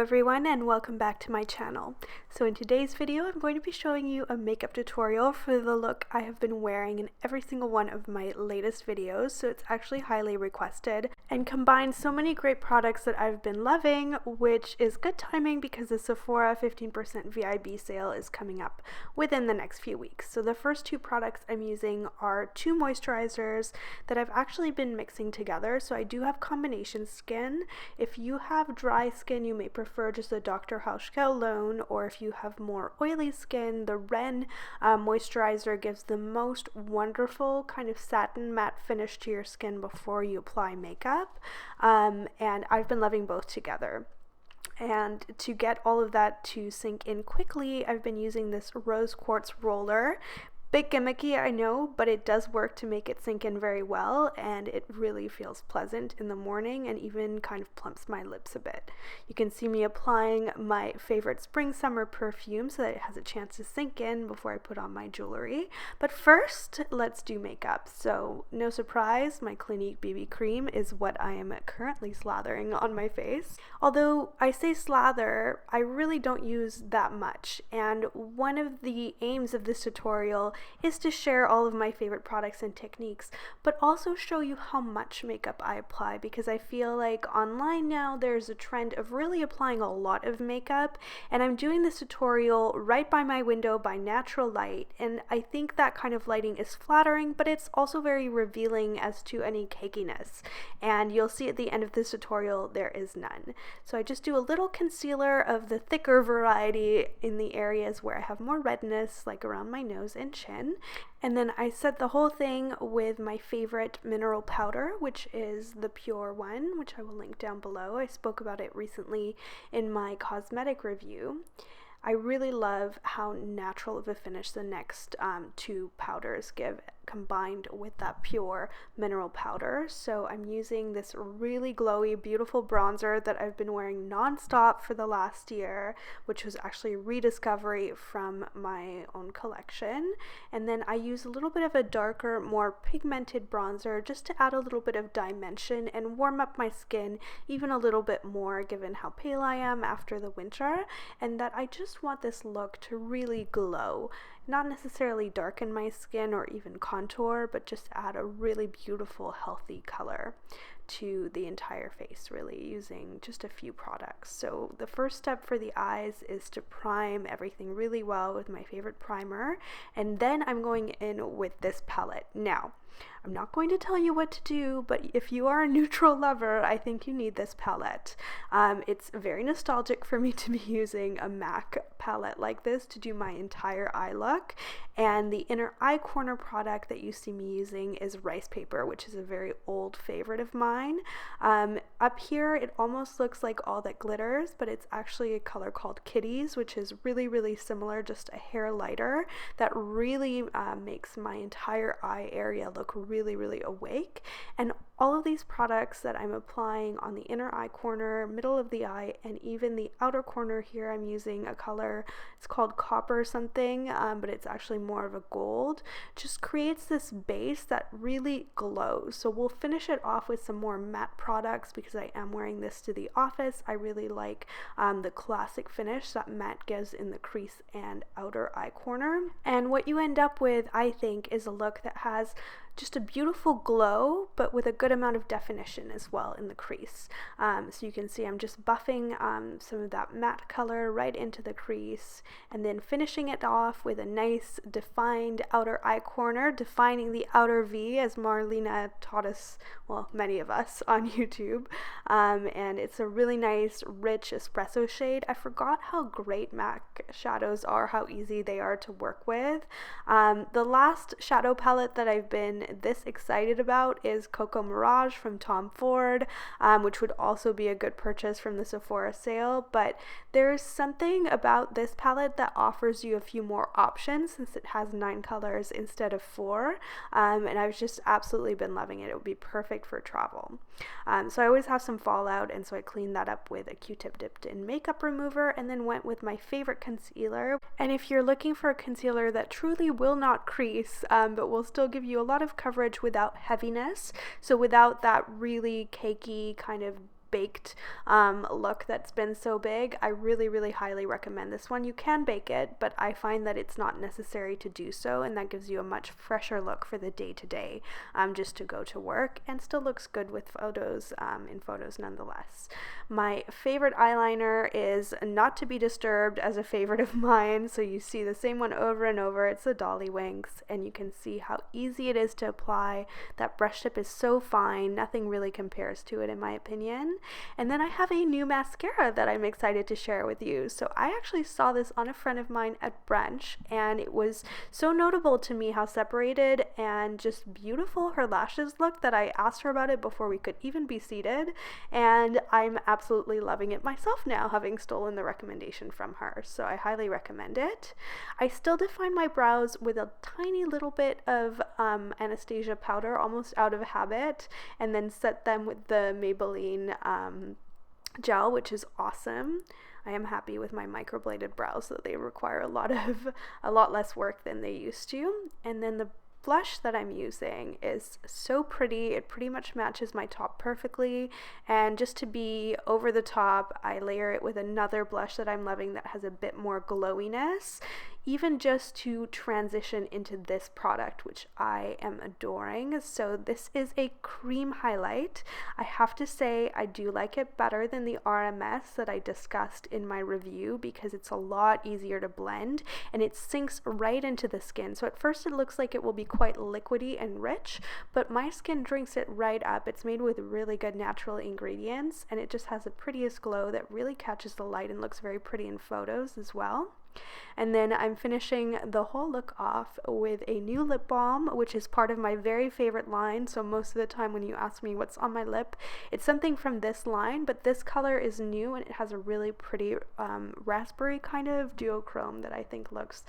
everyone, and welcome back to my channel. So in today's video I'm going to be showing you a makeup tutorial for the look I have been wearing in every single one of my latest videos, so it's actually highly requested and combines so many great products that I've been loving, which is good timing because the Sephora 15% VIB sale is coming up within the next few weeks. So the first two products I'm using are two moisturizers that I've actually been mixing together. So I do have combination skin. If you have dry skin, you may prefer just the Dr. House alone, or if you have more oily skin, the Ren moisturizer gives the most wonderful kind of satin matte finish to your skin before you apply makeup, and I've been loving both together. And to get all of that to sink in quickly, I've been using this rose quartz roller. Bit gimmicky, I know, but it does work to make it sink in very well, and it really feels pleasant in the morning and even kind of plumps my lips a bit. You can see me applying my favorite spring-summer perfume so that it has a chance to sink in before I put on my jewelry. But first, let's do makeup. So, no surprise, my Clinique BB cream is what I am currently slathering on my face. Although I say slather, I really don't use that much, and one of the aims of this tutorial is to share all of my favorite products and techniques, but also show you how much makeup I apply, because I feel like online now there's a trend of really applying a lot of makeup, and I'm doing this tutorial right by my window by natural light, and I think that kind of lighting is flattering, but it's also very revealing as to any cakiness, and you'll see at the end of this tutorial there is none. So I just do a little concealer of the thicker variety in the areas where I have more redness, like around my nose and chin. And then I set the whole thing with my favorite mineral powder, which is the Pure one, which I will link down below. I spoke about it recently in my cosmetic review. I really love how natural of a finish the next two powders give combined with that Pure mineral powder. So I'm using this really glowy, beautiful bronzer that I've been wearing non-stop for the last year, which was actually a rediscovery from my own collection. And then I use a little bit of a darker, more pigmented bronzer just to add a little bit of dimension and warm up my skin even a little bit more given how pale I am after the winter, and that I just want this look to really glow. Not necessarily darken my skin or even contour, but just add a really beautiful, healthy color to the entire face, really, using just a few products. So the first step for the eyes is to prime everything really well with my favorite primer, and then I'm going in with this palette. Now, I'm not going to tell you what to do, but if you are a neutral lover, I think you need this palette. It's very nostalgic for me to be using a MAC palette like this to do my entire eye look, and the inner eye corner product that you see me using is rice paper, which is a very old favorite of mine. Up here it almost looks like All That Glitters, but it's actually a color called Kitties, which is really similar, just a hair lighter, that really makes my entire eye area look really awake. And all of these products that I'm applying on the inner eye corner, middle of the eye, and even the outer corner here, I'm using a color, it's called copper something, but it's actually more of a gold, just creates this base that really glows. So we'll finish it off with some more matte products because I am wearing this to the office. I really like the classic finish that matte gives in the crease and outer eye corner. And what you end up with, I think, is a look that has just a beautiful glow, but with a good amount of definition as well in the crease. So you can see I'm just buffing some of that matte color right into the crease, and then finishing it off with a nice defined outer eye corner, defining the outer V, as Marlena taught us, well, many of us on YouTube. And it's a really nice, rich espresso shade. I forgot how great MAC shadows are, how easy they are to work with. The last shadow palette that I've been this excited about is Coco Mirage from Tom Ford, which would also be a good purchase from the Sephora sale, but there's something about this palette that offers you a few more options since it has 9 colors instead of 4, and I've just absolutely been loving it. It would be perfect for travel. So I always have some fallout, and so I cleaned that up with a Q-tip dipped in makeup remover, and then went with my favorite concealer. And if you're looking for a concealer that truly will not crease, but will still give you a lot of coverage without heaviness, so without that really cakey kind of baked look that's been so big, I really highly recommend this one. You can bake it, but I find that it's not necessary to do so, and that gives you a much fresher look for the day-to-day, just to go to work, and still looks good with photos, in photos nonetheless. My favorite eyeliner is Not to Be Disturbed, as a favorite of mine, so you see the same one over and over. It's the Dolly Winks, and you can see how easy it is to apply. That brush tip is so fine, nothing really compares to it in my opinion. And then I have a new mascara that I'm excited to share with you. So I actually saw this on a friend of mine at brunch, and it was so notable to me how separated and just beautiful her lashes looked that I asked her about it before we could even be seated, and I'm absolutely loving it myself now, having stolen the recommendation from her. So I highly recommend it. I still define my brows with a tiny little bit of Anastasia powder, almost out of habit, and then set them with the Maybelline gel, which is awesome. I am happy with my microbladed brows, so they require a lot less work than they used to. And then the blush that I'm using is so pretty. It pretty much matches my top perfectly, and just to be over the top, I layer it with another blush that I'm loving that has a bit more glowiness, even just to transition into this product, which I am adoring. So this is a cream highlight. I have to say I do like it better than the RMS that I discussed in my review, because it's a lot easier to blend and it sinks right into the skin. So at first it looks like it will be quite liquidy and rich, but my skin drinks it right up. It's made with really good natural ingredients, and it just has the prettiest glow that really catches the light and looks very pretty in photos as well. And then I'm finishing the whole look off with a new lip balm, which is part of my very favorite line. So most of the time when you ask me what's on my lip, it's something from this line, but this color is new and it has a really pretty raspberry kind of duochrome that I think looks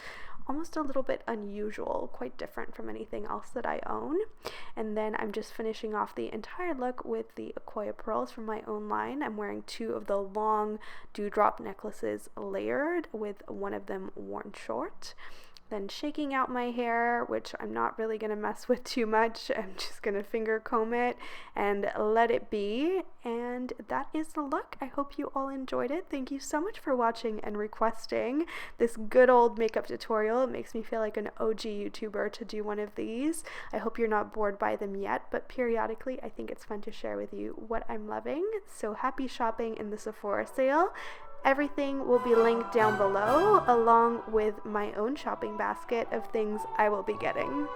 almost a little bit unusual, quite different from anything else that I own. And then I'm just finishing off the entire look with the Akoya pearls from my own line. I'm wearing 2 of the long dewdrop necklaces layered, with one of them worn short. Then shaking out my hair, which I'm not really going to mess with too much. I'm just going to finger comb it and let it be. And that is the look. I hope you all enjoyed it. Thank you so much for watching and requesting this good old makeup tutorial. It makes me feel like an OG YouTuber to do one of these. I hope you're not bored by them yet, but periodically I think it's fun to share with you what I'm loving. So happy shopping in the Sephora sale. Everything will be linked down below, along with my own shopping basket of things I will be getting.